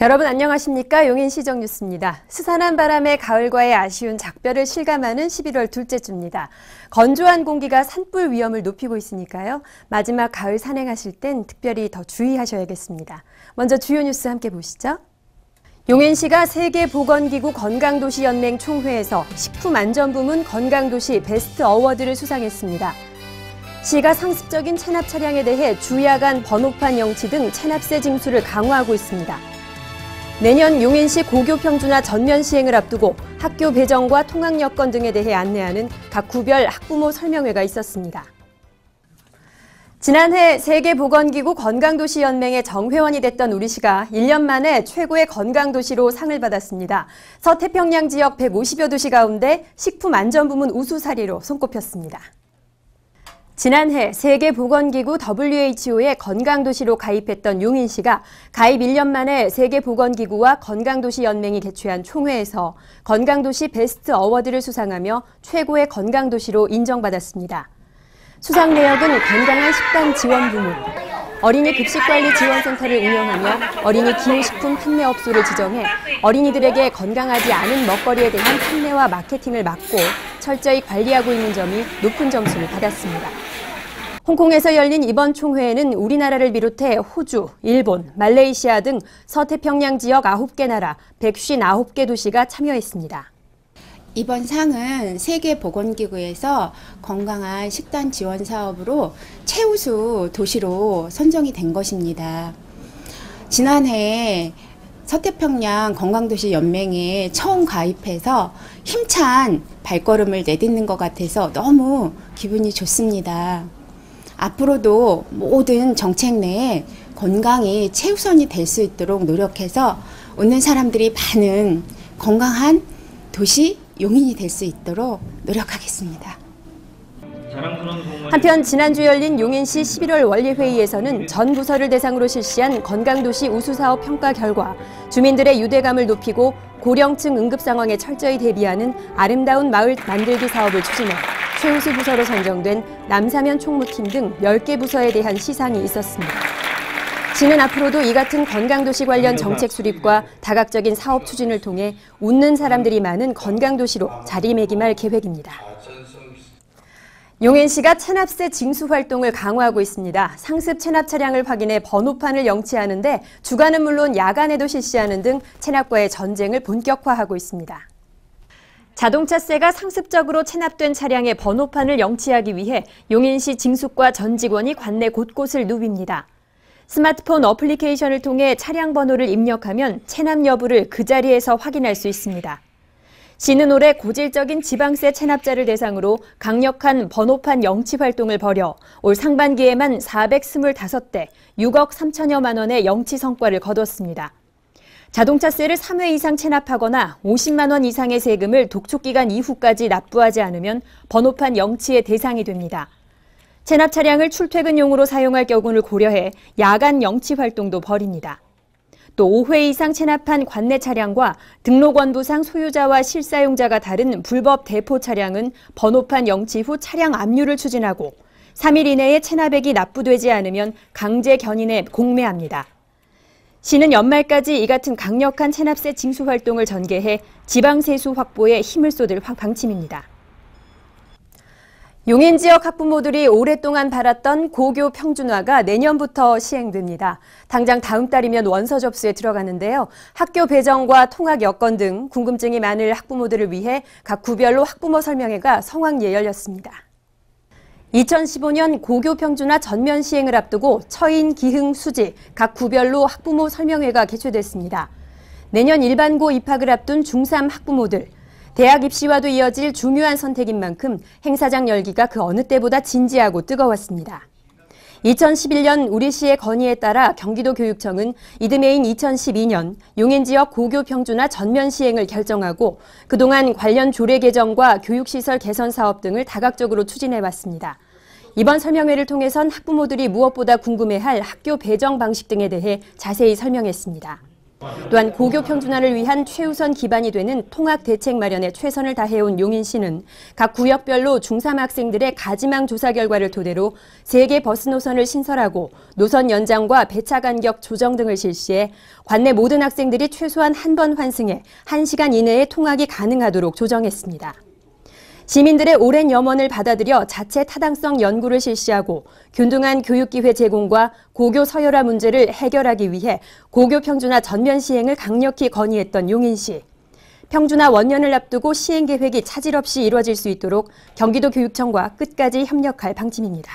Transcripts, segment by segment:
여러분 안녕하십니까? 용인시정 뉴스입니다. 스산한 바람에 가을과의 아쉬운 작별을 실감하는 11월 둘째 주입니다. 건조한 공기가 산불 위험을 높이고 있으니까요. 마지막 가을 산행하실 땐 특별히 더 주의하셔야겠습니다. 먼저 주요 뉴스 함께 보시죠. 용인시가 세계보건기구 건강도시연맹 총회에서 식품안전부문 건강도시 베스트 어워드를 수상했습니다. 시가 상습적인 체납 차량에 대해 주야간 번호판 영치 등 체납세 징수를 강화하고 있습니다. 내년 용인시 고교 평준화 전면 시행을 앞두고 학교 배정과 통학 여건 등에 대해 안내하는 각 구별 학부모 설명회가 있었습니다. 지난해 세계보건기구 건강도시연맹의 정회원이 됐던 우리시가 1년 만에 최고의 건강도시로 상을 받았습니다. 서태평양 지역 150여 도시 가운데 식품안전부문 우수사례로 손꼽혔습니다. 지난해 세계보건기구 WHO의 건강도시로 가입했던 용인시가 가입 1년 만에 세계보건기구와 건강도시연맹이 개최한 총회에서 건강도시 베스트 어워드를 수상하며 최고의 건강도시로 인정받았습니다. 수상 내역은 건강한 식단 지원 부문, 어린이 급식관리지원센터를 운영하며 어린이 기호식품 판매업소를 지정해 어린이들에게 건강하지 않은 먹거리에 대한 판매와 마케팅을 막고 철저히 관리하고 있는 점이 높은 점수를 받았습니다. 홍콩에서 열린 이번 총회에는 우리나라를 비롯해 호주, 일본, 말레이시아 등 서태평양 지역 9개 나라 159개 도시가 참여했습니다. 이번 상은 세계보건기구에서 건강한 식단 지원 사업으로 최우수 도시로 선정이 된 것입니다. 지난해 서태평양 건강도시 연맹에 처음 가입해서 힘찬 발걸음을 내딛는 것 같아서 너무 기분이 좋습니다. 앞으로도 모든 정책 내에 건강이 최우선이 될 수 있도록 노력해서 오는 사람들이 많은 건강한 도시 용인이 될 수 있도록 노력하겠습니다. 한편 지난주 열린 용인시 11월 원리회의에서는 전 부서를 대상으로 실시한 건강도시 우수사업 평가 결과 주민들의 유대감을 높이고 고령층 응급 상황에 철저히 대비하는 아름다운 마을 만들기 사업을 추진해 최우수 부서로 선정된 남사면 총무팀 등 10개 부서에 대한 시상이 있었습니다. 시는 앞으로도 이 같은 건강도시 관련 정책 수립과 다각적인 사업 추진을 통해 웃는 사람들이 많은 건강도시로 자리매김할 계획입니다. 용인시가 체납세 징수 활동을 강화하고 있습니다. 상습 체납 차량을 확인해 번호판을 영치하는데 주간은 물론 야간에도 실시하는 등 체납과의 전쟁을 본격화하고 있습니다. 자동차세가 상습적으로 체납된 차량의 번호판을 영치하기 위해 용인시 징수과 전 직원이 관내 곳곳을 누빕니다. 스마트폰 어플리케이션을 통해 차량 번호를 입력하면 체납 여부를 그 자리에서 확인할 수 있습니다. 시는 올해 고질적인 지방세 체납자를 대상으로 강력한 번호판 영치 활동을 벌여 올 상반기에만 425대 6억 3천여만 원의 영치 성과를 거뒀습니다. 자동차세를 3회 이상 체납하거나 50만 원 이상의 세금을 독촉기간 이후까지 납부하지 않으면 번호판 영치의 대상이 됩니다. 체납 차량을 출퇴근용으로 사용할 경우를 고려해 야간 영치 활동도 벌입니다. 또 5회 이상 체납한 관내 차량과 등록원부상 소유자와 실사용자가 다른 불법 대포 차량은 번호판 영치 후 차량 압류를 추진하고 3일 이내에 체납액이 납부되지 않으면 강제 견인에 공매합니다. 시는 연말까지 이 같은 강력한 체납세 징수 활동을 전개해 지방세수 확보에 힘을 쏟을 방침입니다. 용인 지역 학부모들이 오랫동안 바랐던 고교 평준화가 내년부터 시행됩니다. 당장 다음 달이면 원서 접수에 들어가는데요. 학교 배정과 통학 여건 등 궁금증이 많을 학부모들을 위해 각 구별로 학부모 설명회가 성황리에 열렸습니다. 2015년 고교 평준화 전면 시행을 앞두고 처인, 기흥, 수지 각 구별로 학부모 설명회가 개최됐습니다. 내년 일반고 입학을 앞둔 중3 학부모들, 대학 입시와도 이어질 중요한 선택인 만큼 행사장 열기가 그 어느 때보다 진지하고 뜨거웠습니다. 2011년 우리시의 건의에 따라 경기도교육청은 이듬해인 2012년 용인 지역 고교 평준화 전면 시행을 결정하고 그동안 관련 조례 개정과 교육시설 개선 사업 등을 다각적으로 추진해왔습니다. 이번 설명회를 통해선 학부모들이 무엇보다 궁금해할 학교 배정 방식 등에 대해 자세히 설명했습니다. 또한 고교 평준화를 위한 최우선 기반이 되는 통학 대책 마련에 최선을 다해온 용인시는 각 구역별로 중3 학생들의 가지망 조사 결과를 토대로 3개 버스 노선을 신설하고 노선 연장과 배차 간격 조정 등을 실시해 관내 모든 학생들이 최소한 한 번 환승해 1시간 이내에 통학이 가능하도록 조정했습니다. 시민들의 오랜 염원을 받아들여 자체 타당성 연구를 실시하고 균등한 교육기회 제공과 고교 서열화 문제를 해결하기 위해 고교 평준화 전면 시행을 강력히 건의했던 용인시. 평준화 원년을 앞두고 시행 계획이 차질 없이 이루어질 수 있도록 경기도 교육청과 끝까지 협력할 방침입니다.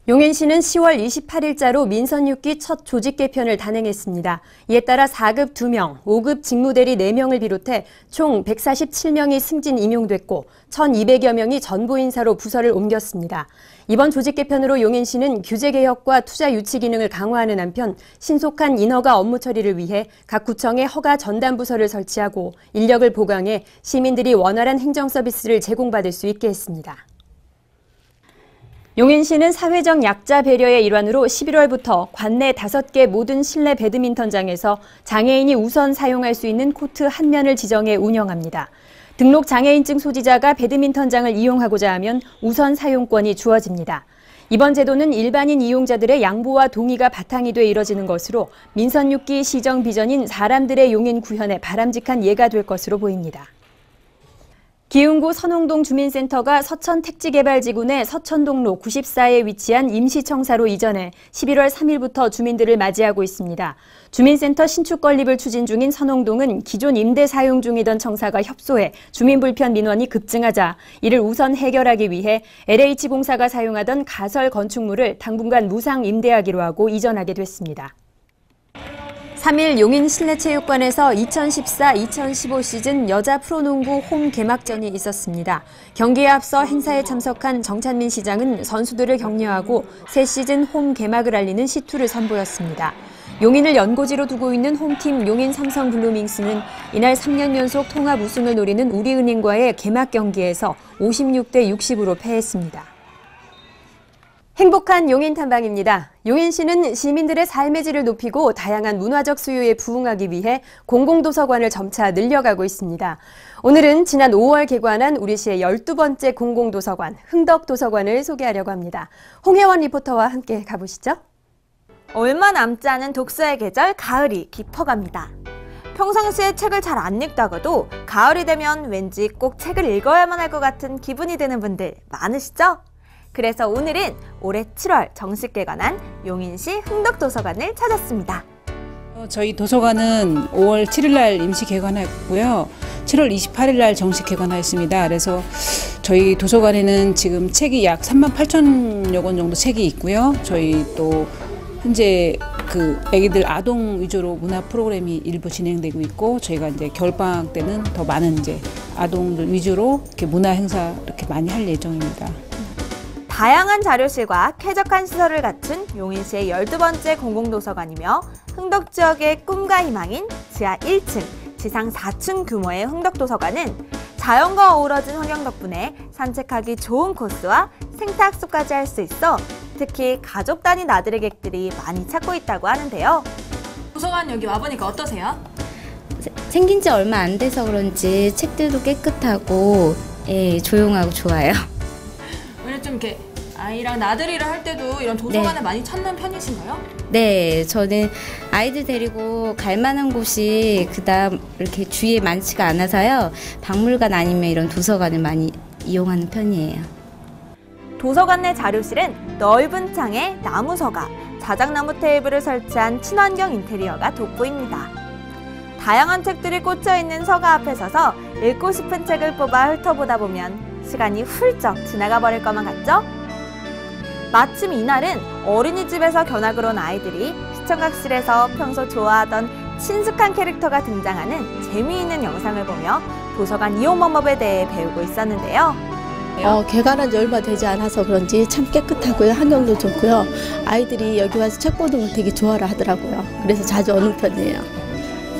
용인시는 10월 28일자로 민선 6기 첫 조직 개편을 단행했습니다. 이에 따라 4급 2명, 5급 직무대리 4명을 비롯해 총 147명이 승진 임용됐고 1,200여 명이 전보 인사로 부서를 옮겼습니다. 이번 조직 개편으로 용인시는 규제 개혁과 투자 유치 기능을 강화하는 한편 신속한 인허가 업무 처리를 위해 각 구청에 허가 전담 부서를 설치하고 인력을 보강해 시민들이 원활한 행정 서비스를 제공받을 수 있게 했습니다. 용인시는 사회적 약자 배려의 일환으로 11월부터 관내 5개 모든 실내 배드민턴장에서 장애인이 우선 사용할 수 있는 코트 한 면을 지정해 운영합니다. 등록 장애인증 소지자가 배드민턴장을 이용하고자 하면 우선 사용권이 주어집니다. 이번 제도는 일반인 이용자들의 양보와 동의가 바탕이 돼 이뤄지는 것으로 민선 6기 시정 비전인 사람들의 용인 구현에 바람직한 예가 될 것으로 보입니다. 기흥구 선홍동 주민센터가 서천택지개발지구 내 서천동로 94에 위치한 임시청사로 이전해 11월 3일부터 주민들을 맞이하고 있습니다. 주민센터 신축 건립을 추진 중인 선홍동은 기존 임대 사용 중이던 청사가 협소해 주민 불편 민원이 급증하자 이를 우선 해결하기 위해 LH공사가 사용하던 가설 건축물을 당분간 무상 임대하기로 하고 이전하게 됐습니다. 3일 용인 실내체육관에서 2014-2015 시즌 여자 프로농구 홈 개막전이 있었습니다. 경기에 앞서 행사에 참석한 정찬민 시장은 선수들을 격려하고 새 시즌 홈 개막을 알리는 시투를 선보였습니다. 용인을 연고지로 두고 있는 홈팀 용인 삼성 블루밍스는 이날 3년 연속 통합 우승을 노리는 우리은행과의 개막 경기에서 56대 60으로 패했습니다. 행복한 용인 탐방입니다. 용인시는 시민들의 삶의 질을 높이고 다양한 문화적 수요에 부응하기 위해 공공도서관을 점차 늘려가고 있습니다. 오늘은 지난 5월 개관한 우리 시의 12번째 공공도서관, 흥덕도서관을 소개하려고 합니다. 홍혜원 리포터와 함께 가보시죠. 얼마 남지 않은 독서의 계절 가을이 깊어갑니다. 평상시에 책을 잘 안 읽다가도 가을이 되면 왠지 꼭 책을 읽어야만 할 것 같은 기분이 드는 분들 많으시죠? 그래서 오늘은 올해 7월 정식 개관한 용인시 흥덕도서관을 찾았습니다. 저희 도서관은 5월 7일 날 임시 개관했고요. 7월 28일 날 정식 개관하였습니다. 그래서 저희 도서관에는 지금 책이 약 38,000여 권 정도 책이 있고요. 저희 또 현재 애기들 아동 위주로 문화 프로그램이 일부 진행되고 있고 저희가 이제 겨울방학 때는 더 많은 이제 아동들 위주로 이렇게 문화 행사 이렇게 많이 할 예정입니다. 다양한 자료실과 쾌적한 시설을 갖춘 용인시의 12번째 공공도서관이며 흥덕 지역의 꿈과 희망인 지하 1층, 지상 4층 규모의 흥덕도서관은 자연과 어우러진 환경 덕분에 산책하기 좋은 코스와 생태학습까지 할 수 있어 특히 가족 단위 나들이객들이 많이 찾고 있다고 하는데요. 도서관 여기 와보니까 어떠세요? 생긴 지 얼마 안 돼서 그런지 책들도 깨끗하고 조용하고 좋아요. 오늘 좀 이렇게 아이랑 나들이를 할 때도 이런 도서관을 많이 찾는 편이신가요? 네, 저는 아이들 데리고 갈 만한 곳이 그다음 이렇게 주위에 많지가 않아서요. 박물관 아니면 이런 도서관을 많이 이용하는 편이에요. 도서관 내 자료실은 넓은 창에 나무 서가, 자작나무 테이블을 설치한 친환경 인테리어가 돋보입니다. 다양한 책들이 꽂혀있는 서가 앞에 서서 읽고 싶은 책을 뽑아 훑어보다 보면 시간이 훌쩍 지나가 버릴 것만 같죠? 마침 이날은 어린이집에서 견학을 온 아이들이 시청각실에서 평소 좋아하던 친숙한 캐릭터가 등장하는 재미있는 영상을 보며 도서관 이용 방법에 대해 배우고 있었는데요. 개관한 지 얼마 되지 않아서 그런지 참 깨끗하고요. 환경도 좋고요. 아이들이 여기 와서 책 보는 걸 되게 좋아라 하더라고요. 그래서 자주 오는 편이에요.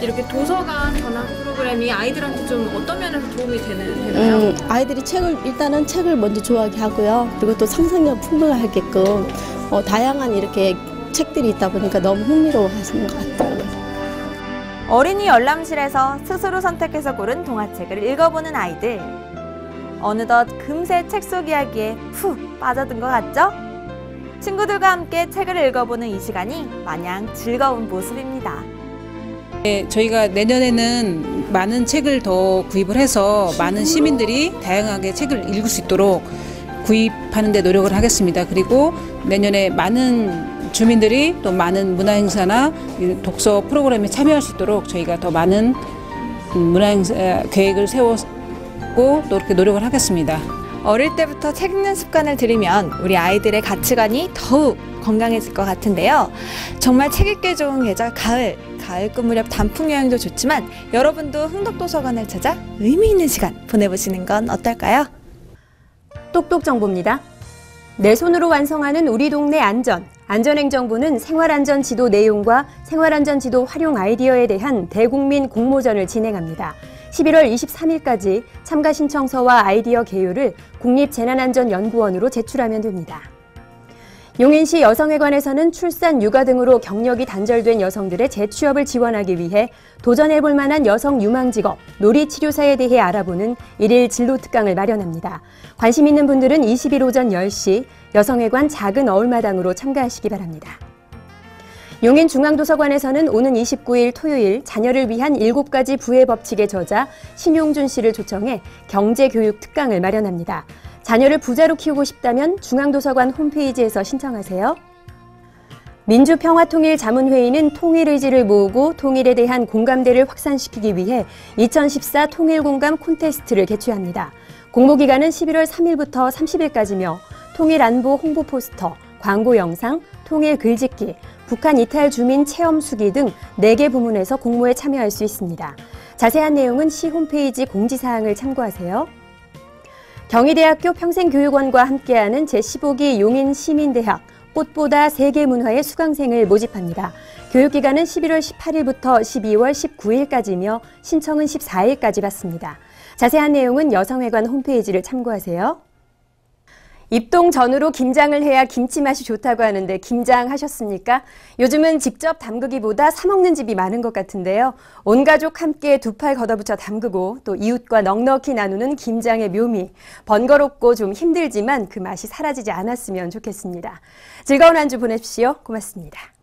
이렇게 도서관 견학 프로그램이 아이들한테 좀 어떤 면에서 도움이 되나요? 아이들이 일단은 책을 먼저 좋아하게 하고요. 그리고 또 상상력 풍부하게끔 다양한 이렇게 책들이 있다 보니까 너무 흥미로워하시는 것 같더라고요. 어린이 열람실에서 스스로 선택해서 고른 동화책을 읽어보는 아이들. 어느덧 금세 책 속 이야기에 푹 빠져든 것 같죠? 친구들과 함께 책을 읽어보는 이 시간이 마냥 즐거운 모습입니다. 네, 저희가 내년에는 많은 책을 더 구입을 해서 많은 시민들이 다양하게 책을 읽을 수 있도록 구입하는 데 노력을 하겠습니다. 그리고 내년에 많은 주민들이 또 많은 문화행사나 독서 프로그램에 참여할 수 있도록 저희가 더 많은 문화행사 계획을 세웠고 또 이렇게 노력을 하겠습니다. 어릴 때부터 책 읽는 습관을 들이면 우리 아이들의 가치관이 더욱 건강해질 것 같은데요. 정말 책 읽기 좋은 계절 가을 끝 무렵 단풍 여행도 좋지만 여러분도 흥덕도서관을 찾아 의미 있는 시간 보내보시는 건 어떨까요? 똑똑 정보입니다. 내 손으로 완성하는 우리 동네 안전행정부는 생활안전 지도 내용과 생활안전 지도 활용 아이디어에 대한 대국민 공모전을 진행합니다. 11월 23일까지 참가 신청서와 아이디어 개요를 국립재난안전연구원으로 제출하면 됩니다. 용인시 여성회관에서는 출산, 육아 등으로 경력이 단절된 여성들의 재취업을 지원하기 위해 도전해볼 만한 여성 유망 직업, 놀이치료사에 대해 알아보는 1일 진로 특강을 마련합니다. 관심 있는 분들은 20일 오전 10시 여성회관 작은 어울마당으로 참가하시기 바랍니다. 용인중앙도서관에서는 오는 29일 토요일 자녀를 위한 7가지 부의 법칙의 저자 신용준 씨를 초청해 경제교육 특강을 마련합니다. 자녀를 부자로 키우고 싶다면 중앙도서관 홈페이지에서 신청하세요. 민주평화통일자문회의는 통일 의지를 모으고 통일에 대한 공감대를 확산시키기 위해 2014 통일공감 콘테스트를 개최합니다. 공모기간은 11월 3일부터 30일까지며 통일안보 홍보 포스터, 광고 영상, 통일 글짓기, 북한 이탈 주민 체험 수기 등 4개 부문에서 공모에 참여할 수 있습니다. 자세한 내용은 시 홈페이지 공지사항을 참고하세요. 경희대학교 평생교육원과 함께하는 제15기 용인시민대학 꽃보다 세계문화의 수강생을 모집합니다. 교육기간은 11월 18일부터 12월 19일까지며 신청은 14일까지 받습니다. 자세한 내용은 여성회관 홈페이지를 참고하세요. 입동 전후로 김장을 해야 김치 맛이 좋다고 하는데 김장 하셨습니까? 요즘은 직접 담그기보다 사 먹는 집이 많은 것 같은데요. 온 가족 함께 두 팔 걷어붙여 담그고 또 이웃과 넉넉히 나누는 김장의 묘미. 번거롭고 좀 힘들지만 그 맛이 사라지지 않았으면 좋겠습니다. 즐거운 한 주 보내십시오. 고맙습니다.